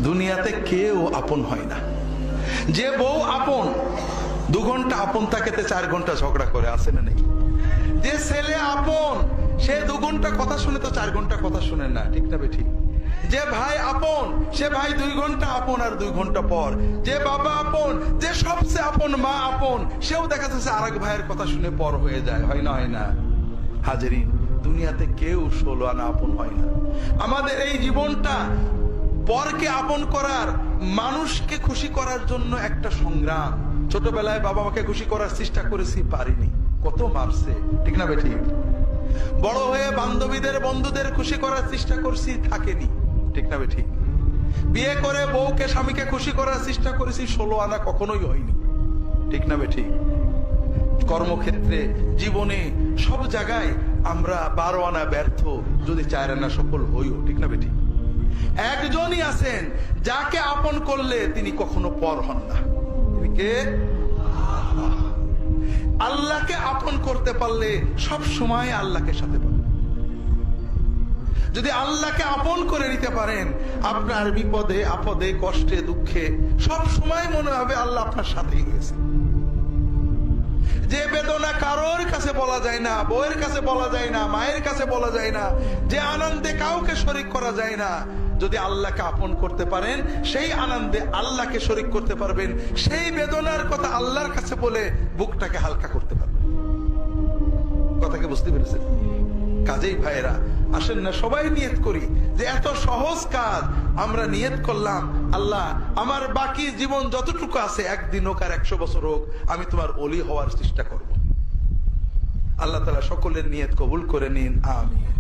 দুনিয়াতে কেউ আপন হয় না। যে বউ আপন 2 ঘন্টা আপন থাকেতে 4 ঘন্টা ঝগড়া করে, আছে না নেই? যে ছেলে আপন সে 2 ঘন্টা কথা শুনে তো 4 ঘন্টা কথা শুনে না, ঠিক না বেঠিক? যে ভাই আপন সে ভাই 2 ঘন্টা আপন আর 2 ঘন্টা পর। যে বাবা আপন, যে সবচেয়ে আপন মা আপন, সেও দেখা যাচ্ছে আরেক ভাইয়ের কথা শুনে পর হয়ে যায়, হয় না? হয় না হাজেরিন? দুনিয়াতে কেউ 16 আনা আপন হয় না। আমাদের এই জীবনটা পরকে আপন করার, মানুষকে খুশি করার জন্য একটা সংগ্রাম। ছোটবেলায় বাবা মাকে খুশি করার চেষ্টা করেছি, পারিনি, কত মারছে, ঠিক না বেঠিক? বড় হয়ে বান্ধবীদের বন্ধুদের খুশি করার চেষ্টা করছি, থাকেনি, ঠিক না বেঠিক? বিয়ে করে বউকে স্বামীকে খুশি করার চেষ্টা করেছি, 16 আনা কখনোই হয়নি, ঠিক না বেঠিক? কর্মক্ষেত্রে, জীবনে, সব জায়গায় আমরা 12 আনা ব্যর্থ, যদি 4 আনা সফল হইও, ঠিক না বেঠিক? একজনই আছেন যাকে আপন করলে তিনি কখনো পর হন না। তিনি কে? আল্লাহকে আপন করতে পারলে সব সময় আল্লাহকে সাথে পাবেন। যদি আল্লাহকে আপন করে নিতে পারেন, আপনার বিপদে আপদে কষ্টে দুঃখে সব সময় মনে হবে আল্লাহ আপনার সাথেই রয়েছে। যে বেদনা কারোর কাছে বলা যায় না, বউয়ের কাছে বলা যায় না, মায়ের কাছে বলা যায় না, যে আনন্দে কাউকে শরীক করা যায় না, যদি আল্লাহকে আপন করতে পারেন সেই আনন্দে আল্লাহকে শরীক করতে পারবেন, সেই বেদনার কথা আল্লাহর কাছে বলে বুকটাকে হালকা করতে পারবেন। কথাকে বুঝতে পেরেছেন? কাজেই ভাইয়েরা, আসেন না সবাই নিয়ত করি যে এত সহজ কাজ আমরা নিয়ত করলাম, আল্লাহ আমার বাকি জীবন যতটুকু আছে, একদিন হোক আর 100 বছর হোক, আমি তোমার ওলি হওয়ার চেষ্টা করব। আল্লাহ তাআলা সকলের নিয়ত কবুল করে নিন, আমিন।